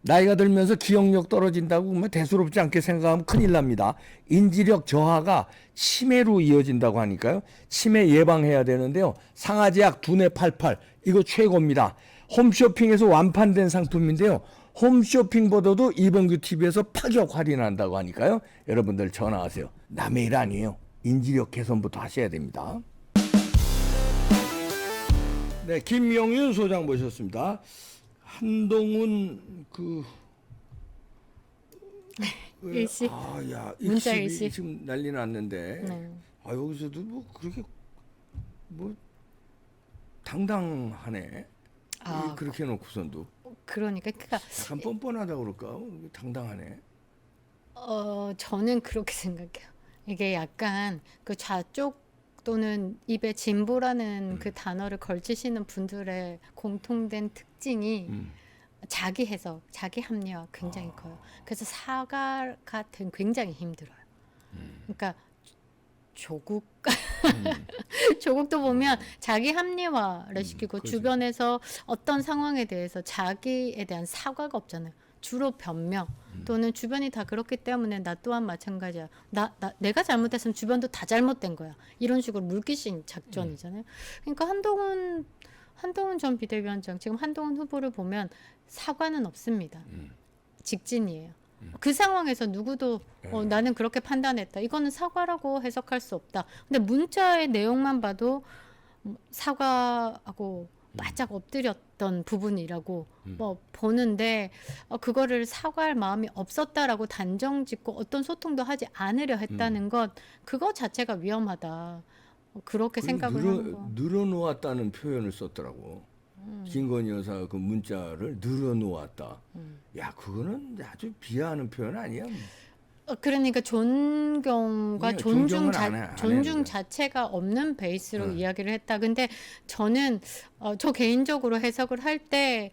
나이가 들면서 기억력 떨어진다고 뭐 대수롭지 않게 생각하면 큰일 납니다. 인지력 저하가 치매로 이어진다고 하니까요. 치매 예방해야 되는데요. 상아제약 두뇌 88 이거 최고입니다. 홈쇼핑에서 완판된 상품인데요. 홈쇼핑보다도 이봉규 TV에서 파격 할인한다고 하니까요. 여러분들 전화하세요. 남의 일 아니에요. 인지력 개선부터 하셔야 됩니다. 네, 김명윤 소장 모셨습니다. 한동훈 일시 야, 문자 일시 일시. 지금 난리 났는데 네. 여기서도 뭐 그렇게 뭐 당당하네. 아, 그렇게 해놓고선도 그러니까 약간 뻔뻔하다 그럴까? 당당하네. 저는 그렇게 생각해요. 이게 약간 그 좌쪽 또는 입에 진보라는 그 단어를 걸치시는 분들의 공통된 특징이 자기 해석, 자기 합리화 굉장히 커요. 그래서 사과가 굉장히 힘들어요. 그러니까 조국 조국도 보면 자기 합리화를 시키고 그렇죠. 주변에서 어떤 상황에 대해서 자기에 대한 사과가 없잖아요. 주로 변명 또는 주변이 다 그렇기 때문에 나 또한 마찬가지야. 내가 잘못했으면 주변도 다 잘못된 거야. 이런 식으로 물귀신 작전이잖아요. 그러니까 한동훈 전 비대위원장 지금 한동훈 후보를 보면 사과는 없습니다. 직진이에요. 그 상황에서 누구도 나는 그렇게 판단했다. 이거는 사과라고 해석할 수 없다. 근데 문자의 내용만 봐도 사과하고 바짝 엎드렸던 부분이라고 뭐 보는데 그거를 사과할 마음이 없었다라고 단정 짓고 어떤 소통도 하지 않으려 했다는 것 그거 자체가 위험하다. 그렇게 생각을 하는 거. 늘어놓았다는 표현을 썼더라고. 김건희 여사 그 문자를 늘어놓았다. 야, 그거는 아주 비하하는 표현 아니야? 그러니까 존경과 예, 존경은 안 해, 안 존중 해요. 자체가 없는 베이스로 이야기를 했다. 근데 저는 저 개인적으로 해석을 할 때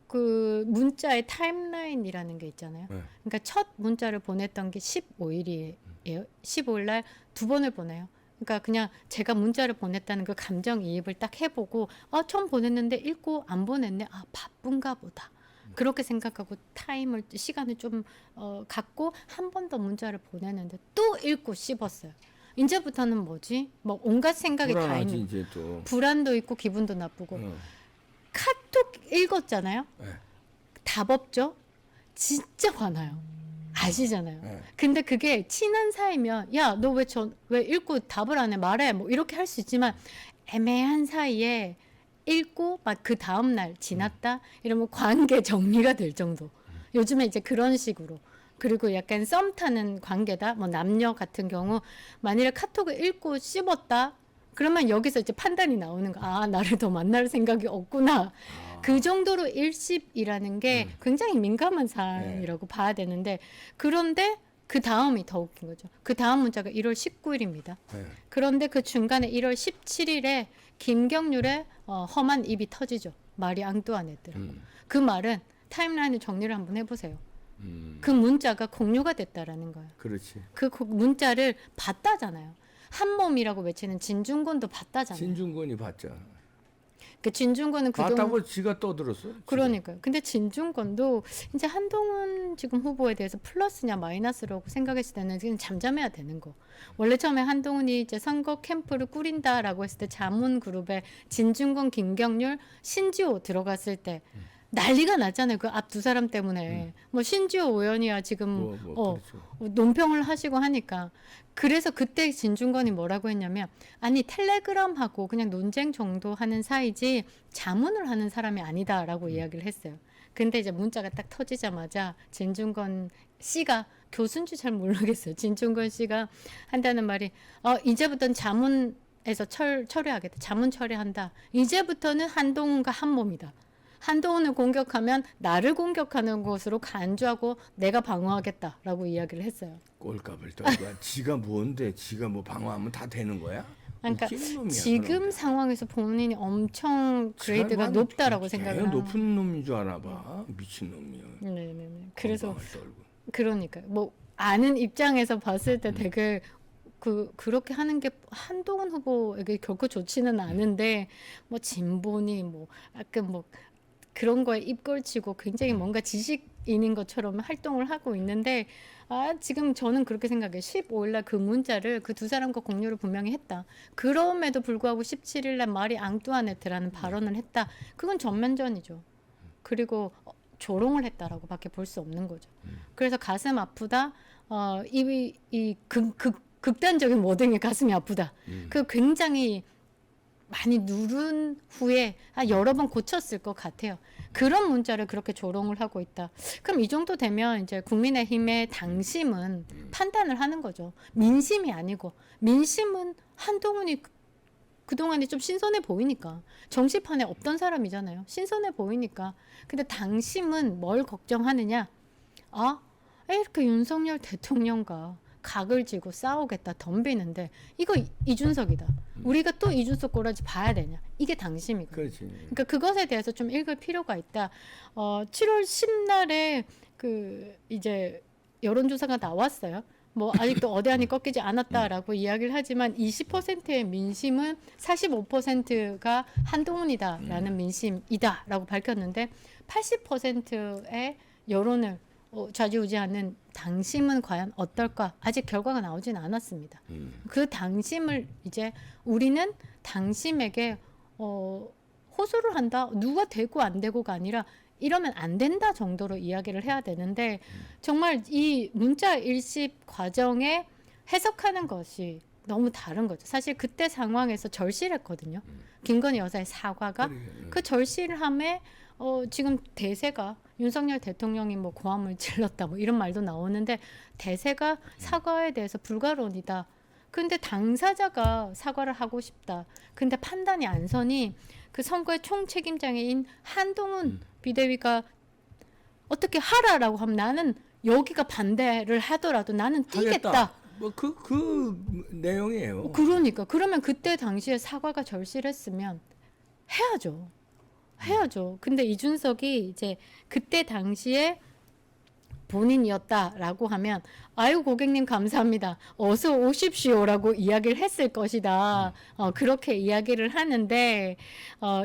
그 문자의 타임라인이라는 게 있잖아요. 네. 그러니까 첫 문자를 보냈던 게 15일이에요. 15일 날 두 번을 보내요. 그러니까 그냥 제가 문자를 보냈다는 그 감정이입을 딱 해보고 처음 보냈는데 읽고 안 보냈네. 바쁜가 보다. 그렇게 생각하고 시간을 좀 갖고 한 번 더 문자를 보내는데 또 읽고 씹었어요. 이제부터는 뭐지? 뭐 온갖 생각이 다 불안하지 있는. 이제 또. 불안도 있고 기분도 나쁘고. 어. 카톡 읽었잖아요. 네. 답 없죠? 진짜 화나요. 아시잖아요. 네. 근데 그게 친한 사이면 야, 너 왜 읽고 답을 안 해? 말해. 뭐 이렇게 할 수 있지만 애매한 사이에 읽고 막 그 다음 날 지났다 이러면 관계 정리가 될 정도. 요즘에 이제 그런 식으로. 그리고 약간 썸 타는 관계다. 뭐 남녀 같은 경우 만일에 카톡을 읽고 씹었다. 그러면 여기서 이제 판단이 나오는 거. 나를 더 만날 생각이 없구나. 그 정도로 일십이라는 게 굉장히 민감한 사안이라고 봐야 되는데 그런데 그 다음이 더 웃긴 거죠. 그 다음 문자가 1월 19일입니다. 네. 그런데 그 중간에 1월 17일에 김경률의 험한 입이 터지죠. 마리 앙뚜아네트라고. 그 말은 타임라인을 정리를 한번 해보세요. 그 문자가 공유가 됐다라는 거예요. 그렇지. 그 문자를 봤다잖아요. 한 몸이라고 외치는 진중권도 봤다잖아요. 진중권이 봤자. 그 진중권은 그동안 봤다고 지가 떠들었어. 그러니까요. 근데 진중권도 이제 한동훈 지금 후보에 대해서 플러스냐 마이너스라고 생각했을 때는 그냥 잠잠해야 되는 거. 원래 처음에 한동훈이 이제 선거 캠프를 꾸린다라고 했을 때 자문 그룹에 진중권, 김경률, 신지호 들어갔을 때 난리가 났잖아요. 그 앞 두 사람 때문에. 뭐 신지호 의원이야 지금 그렇죠. 논평을 하시고 하니까. 그래서 그때 진중권이 뭐라고 했냐면 아니 텔레그램하고 그냥 논쟁 정도 하는 사이지 자문을 하는 사람이 아니다라고 이야기를 했어요. 근데 이제 문자가 딱 터지자마자 진중권 씨가 교수인지 잘 모르겠어요. 진중권 씨가 한다는 말이 이제부터는 자문에서 처리하겠다. 자문 처리한다. 이제부터는 한동훈과 한 몸이다. 한동훈을 공격하면 나를 공격하는 것으로 간주하고 내가 방어하겠다라고 이야기를 했어요. 꼴값을 떨고 지가 뭔데 지가 뭐 방어하면 다 되는 거야? 그러니까 웃기는 놈이야, 지금 그놈들. 상황에서 본인이 엄청 그레이드가 지가 높다라고 생각을 하는. 높은 놈인 줄 아나 봐. 미친 놈이야. 네네네. 그래서 건방을 떨고. 그러니까요. 뭐 아는 입장에서 봤을 때 되게 그렇게 하는 게 한동훈 후보에게 결코 좋지는 않은데 뭐 진보니 뭐 약간 뭐 그런 거에 입 걸치고 굉장히 뭔가 지식 인인 것처럼 활동을 하고 있는데 지금 저는 그렇게 생각해요. 15일 날 그 문자를 그 두 사람과 공유를 분명히 했다. 그럼에도 불구하고 17일 날 마리 앙뚜아네트라는 발언을 했다. 그건 전면전이죠. 그리고 조롱을 했다라고 밖에 볼 수 없는 거죠. 그래서 가슴 아프다. 극단적인 워딩에 가슴이 아프다. 그 굉장히 많이 누른 후에 여러 번 고쳤을 것 같아요. 그런 문자를 그렇게 조롱을 하고 있다. 그럼 이 정도 되면 이제 국민의힘의 당심은 판단을 하는 거죠. 민심이 아니고 민심은 한동훈이 그동안에 좀 신선해 보이니까 정치판에 없던 사람이잖아요. 신선해 보이니까. 근데 당심은 뭘 걱정하느냐? 이렇게 윤석열 대통령과 각을 지고 싸우겠다 덤비는데 이거 이준석이다. 우리가 또 이준석 꼬라지 봐야 되냐? 이게 당심이거든요. 그렇지. 그러니까 그것에 대해서 좀 읽을 필요가 있다. 7월 10날에 그 이제 여론조사가 나왔어요. 뭐 아직도 어디안이 꺾이지 않았다라고 이야기를 하지만 20%의 민심은 45%가 한동훈이다라는 민심이다라고 밝혔는데 80%의 여론을 좌지우지하는 당심은 과연 어떨까? 아직 결과가 나오진 않았습니다. 그 당심을 이제 우리는 당심에게 호소를 한다. 누가 되고 안 되고가 아니라 이러면 안 된다 정도로 이야기를 해야 되는데 정말 이 문자 일십 과정에 해석하는 것이 너무 다른 거죠. 사실 그때 상황에서 절실했거든요. 김건희 여사의 사과가 그 절실함에 지금 대세가 윤석열 대통령이 뭐 고함을 질렀다 뭐 이런 말도 나오는데 대세가 사과에 대해서 불가론이다. 근데 당사자가 사과를 하고 싶다. 근데 판단이 안 서니 그 선거의 총책임자인 한동훈 비대위가 어떻게 하라라고 하면 나는 여기가 반대를 하더라도 나는 뛰겠다. 뭐 그 내용이에요. 그러니까 그러면 그때 당시에 사과가 절실했으면 해야죠. 근데 이준석이 이제 그때 당시에 본인이었다라고 하면 아유 고객님 감사합니다. 어서 오십시오라고 이야기를 했을 것이다. 그렇게 이야기를 하는데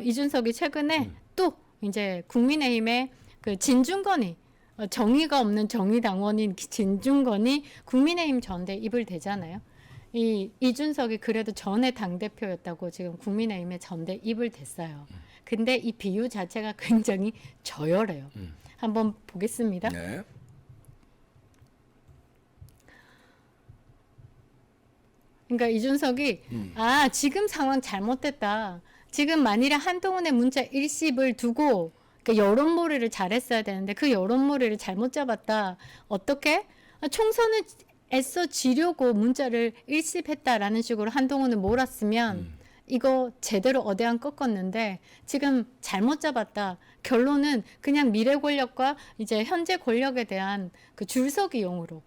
이준석이 최근에 또 이제 국민의힘의 그 진중건이 정의가 없는 정의당원인 진중건이 국민의힘 전대 입을 대잖아요. 이준석이 그래도 전에 당대표였다고 지금 국민의힘의 전대 입을 댔어요. 근데 이 비유 자체가 굉장히 저열해요. 한번 보겠습니다. 네. 그러니까 이준석이 지금 상황 잘못됐다. 지금 만일에 한동훈의 문자 일십을 두고 그러니까 여론몰이를 잘했어야 되는데 그 여론몰이를 잘못 잡았다. 어떻게? 총선을 애써 지려고 문자를 일십했다라는 식으로 한동훈을 몰았으면 이거 제대로 어대안 꺾었는데 지금 잘못 잡았다. 결론은 그냥 미래 권력과 이제 현재 권력에 대한 그 줄서기용으로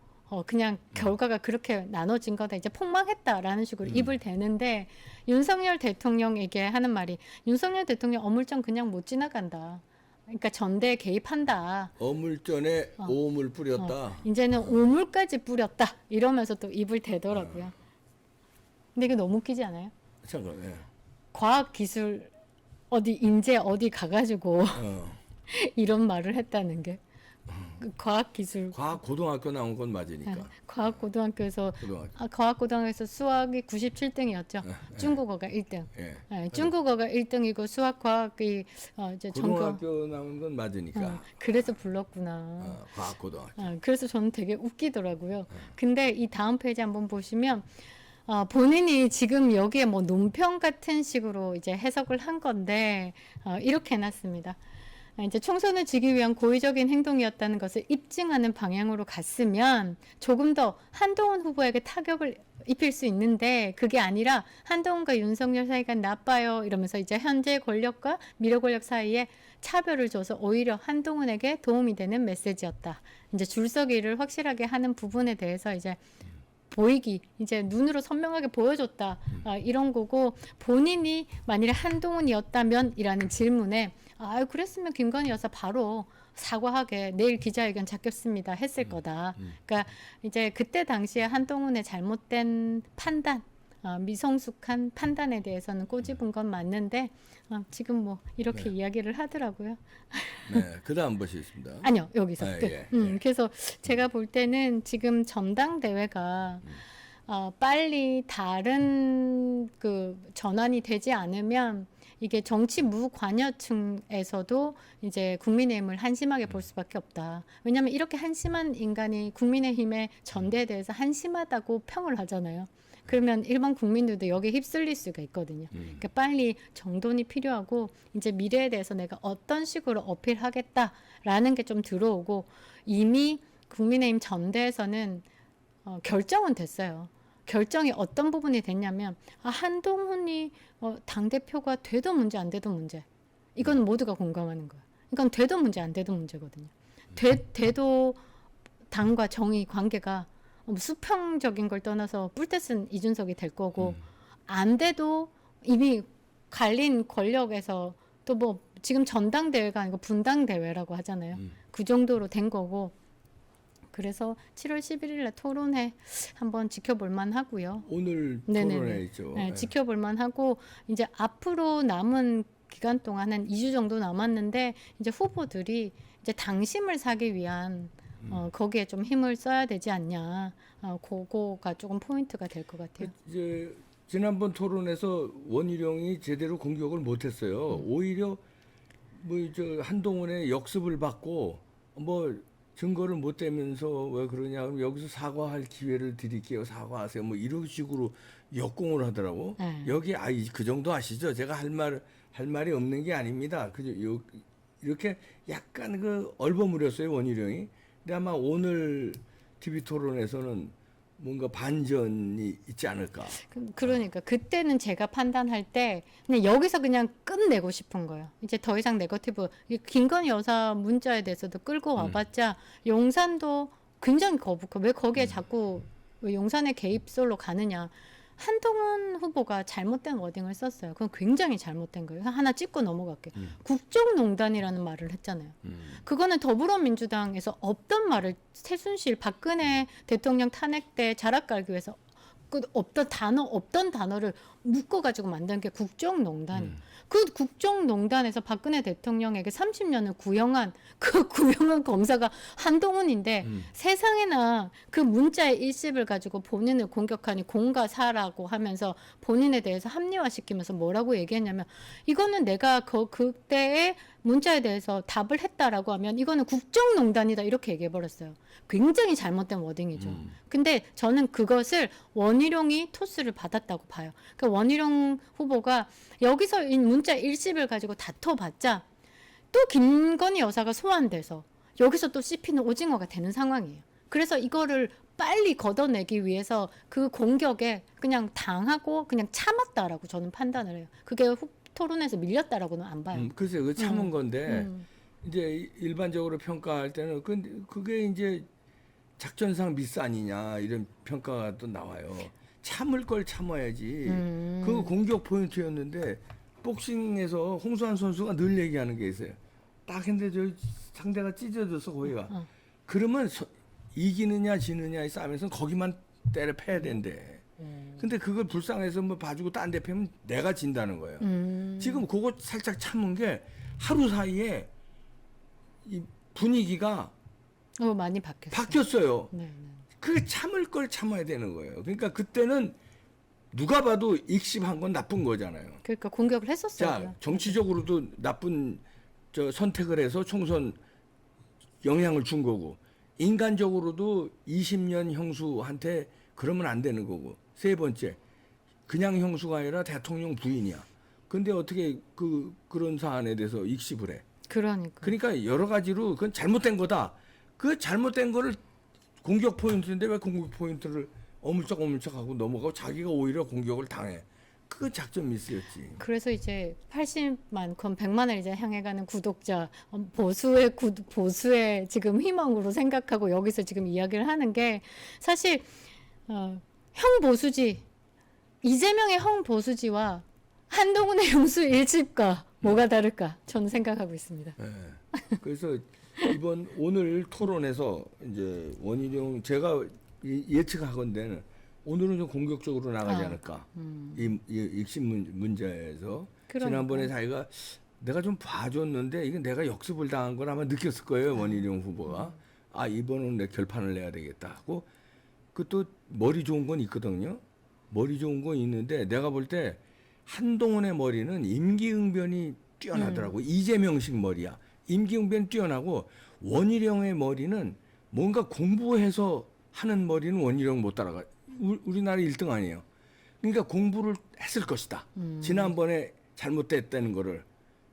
그냥 결과가 그렇게 나눠진 거다. 이제 폭망했다라는 식으로 입을 대는데 윤석열 대통령에게 하는 말이 윤석열 대통령 어물전 그냥 못 지나간다. 그러니까 전대에 개입한다. 어물전에 오물 뿌렸다. 이제는 오물까지 뿌렸다. 이러면서 또 입을 대더라고요. 근데 이거 너무 웃기지 않아요? 잠깐. 예. 과학기술 인재 어디 가가지고 이런 말을 했다는 게 과학기술 과학 고등학교 나온 건 맞으니까. 과학고등학교에서 고등학교. 과학고등학교에서 수학이 97등이었죠. 중국어가 1등. 예. 중국어가 1등이고 수학 과학이 이제 고등학교 나온 건 맞으니까. 그래서 불렀구나. 과학 고등학교. 그래서 저는 되게 웃기더라고요. 근데 이 다음 페이지 한번 보시면 본인이 지금 여기에 뭐 논평 같은 식으로 이제 해석을 한 건데 이렇게 해놨습니다. 이제 총선을 지기 위한 고의적인 행동이었다는 것을 입증하는 방향으로 갔으면 조금 더 한동훈 후보에게 타격을 입힐 수 있는데 그게 아니라 한동훈과 윤석열 사이가 나빠요 이러면서 이제 현재 권력과 미래 권력 사이에 차별을 줘서 오히려 한동훈에게 도움이 되는 메시지였다. 이제 줄서기를 확실하게 하는 부분에 대해서 이제 보이기 이제 눈으로 선명하게 보여줬다 이런 거고 본인이 만일에 한동훈이었다면 이라는 질문에 그랬으면 김건희 여사 바로 사과하게 내일 기자회견 잡겠습니다 했을 거다. 그러니까 이제 그때 당시에 한동훈의 잘못된 판단 미성숙한 판단에 대해서는 꼬집은 건 맞는데 지금 뭐 이렇게 이야기를 하더라고요. 네, 그다음 보시겠습니다. 아니요, 여기서 끝. 예. 그래서 제가 볼 때는 지금 전당대회가 빨리 다른 그 전환이 되지 않으면 이게 정치 무관여층에서도 이제 국민의힘을 한심하게 볼 수밖에 없다. 왜냐하면 이렇게 한심한 인간이 국민의힘의 전대에 대해서 한심하다고 평을 하잖아요. 그러면 일반 국민들도 여기에 휩쓸릴 수가 있거든요. 그러니까 빨리 정돈이 필요하고 이제 미래에 대해서 내가 어떤 식으로 어필하겠다라는 게 좀 들어오고 이미 국민의힘 전대에서는 결정은 됐어요. 결정이 어떤 부분이 됐냐면 한동훈이 당대표가 돼도 문제 안 돼도 문제. 이거는 모두가 공감하는 거예요. 이건 돼도 문제 안 돼도 문제거든요. 돼도 당과 정의 관계가 수평적인 걸 떠나서 뿔때 쓴 이준석이 될 거고 안 돼도 이미 갈린 권력에서 또 뭐 지금 전당대회가 아니고 분당대회라고 하잖아요. 그 정도로 된 거고 그래서 7월 11일에 토론회 한번 지켜볼 만하고요. 오늘 네네네. 토론회 있죠. 네, 예. 지켜볼 만하고 이제 앞으로 남은 기간 동안 한 2주 정도 남았는데 이제 후보들이 이제 당심을 사기 위한 거기에 좀 힘을 써야 되지 않냐. 그거가 조금 포인트가 될 것 같아요. 이제 지난번 토론에서 원희룡이 제대로 공격을 못했어요. 오히려 뭐 저 한동훈의 역습을 받고 뭐 증거를 못 대면서 왜 그러냐 그럼 여기서 사과할 기회를 드릴게요. 사과하세요. 뭐 이런 식으로 역공을 하더라고. 네. 여기 그 정도 아시죠? 제가 할 말이 없는 게 아닙니다. 이렇게 약간 그 얼버무렸어요 원희룡이. 근데 아마 오늘 TV 토론에서는 뭔가 반전이 있지 않을까. 그러니까 그때는 제가 판단할 때 그냥 여기서 그냥 끝내고 싶은 거예요. 이제 더 이상 네거티브 김건희 여사 문자에 대해서도 끌고 와봤자 용산도 굉장히 거북해. 왜 거기에 자꾸 왜 용산의 개입설로 가느냐. 한동훈 후보가 잘못된 워딩을 썼어요. 그건 굉장히 잘못된 거예요. 하나 찍고 넘어갈게요. 국정농단이라는 말을 했잖아요. 그거는 더불어민주당에서 없던 말을 최순실 박근혜 대통령 탄핵 때 자락 깔기 위해서 그 없던 단어를 묶어가지고 만든 게 국정농단이에요. 그 국정농단에서 박근혜 대통령에게 30년을 구형한 그 구형한 검사가 한동훈인데 세상에나 그 문자의 일십을 가지고 본인을 공격하니 공과 사라고 하면서 본인에 대해서 합리화시키면서 뭐라고 얘기했냐면 이거는 내가 그때의 문자에 대해서 답을 했다라고 하면 이거는 국정농단이다 이렇게 얘기해버렸어요. 굉장히 잘못된 워딩이죠. 근데 저는 그것을 원희룡이 토스를 받았다고 봐요. 그러니까 원희룡 후보가 여기서 문자 일십을 가지고 다퉈봤자 또 김건희 여사가 소환돼서 여기서 또 씹히는 오징어가 되는 상황이에요. 그래서 이거를 빨리 걷어내기 위해서 그 공격에 그냥 당하고 그냥 참았다라고 저는 판단을 해요. 그게 토론에서 밀렸다라고는 안 봐요. 글쎄요, 그 참은 건데 이제 일반적으로 평가할 때는 그게 이제 작전상 미스 아니냐 이런 평가가 또 나와요. 참을 걸 참아야지. 그 공격 포인트였는데 복싱에서 홍수환 선수가 늘 얘기하는 게 있어요. 딱 했는데 저 상대가 찢어져서 거기가. 그러면 이기느냐 지느냐의 싸움에서 거기만 때려 패야 된대. 근데 그걸 불쌍해서 뭐 봐주고 딴 데 패면 내가 진다는 거예요. 지금 그거 살짝 참은 게 하루 사이에 이 분위기가 많이 바뀌었어요. 바뀌었어요. 네. 그 참을 걸 참아야 되는 거예요. 그러니까 그때는 누가 봐도 익십한 건 나쁜 거잖아요. 그러니까 공격을 했었어요. 자, 정치적으로도 나쁜 선택을 해서 총선 영향을 준 거고 인간적으로도 20년 형수한테 그러면 안 되는 거고 세 번째 그냥 형수가 아니라 대통령 부인이야. 근데 어떻게 그런 사안에 대해서 익십을 해? 그러니까 여러 가지로 그건 잘못된 거다. 그 잘못된 거를 공격 포인트인데 왜 공격 포인트를 어물쩍어물쩍하고 넘어가고 자기가 오히려 공격을 당해. 그 작전 미스였지. 그래서 이제 80만, 그럼 100만을 이제 향해가는 구독자 보수의 지금 희망으로 생각하고 여기서 지금 이야기를 하는 게 사실 형 보수지 이재명의 형 보수지와 한동훈의 형수 일집과 뭐가 다를까 저는 생각하고 있습니다. 네. 그래서 오늘 토론에서 이제 원희룡 제가 예측하건대는 오늘은 좀 공격적으로 나가지 아, 않을까. 이 익신 문제에서 그러니까요. 지난번에 자기가 내가 좀 봐줬는데 이게 내가 역습을 당한 걸 아마 느꼈을 거예요. 원희룡 후보가. 아 이번은 내 결판을 내야 되겠다 하고 그 또 머리 좋은 건 있거든요. 머리 좋은 건 있는데 내가 볼 때 한동훈의 머리는 임기응변이 뛰어나더라고. 이재명식 머리야. 임기응변 뛰어나고 원희룡의 머리는 뭔가 공부해서 하는 머리는 원희룡 못 따라가. 우리나라 1등 아니에요. 그러니까 공부를 했을 것이다. 지난번에 잘못됐다는 거를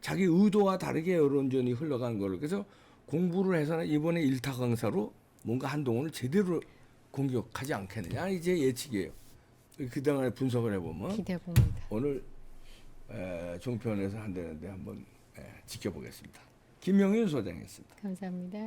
자기 의도와 다르게 여론전이 흘러간 거를 그래서 공부를 해서는 이번에 일타 강사로 뭔가 한동훈을 제대로 공격하지 않겠느냐 이제 예측이에요. 그동안에 분석을 해보면 기대해 봅니다. 오늘 종편에서 한다는데 한번 지켜보겠습니다. 김영윤 소장이었습니다. 감사합니다.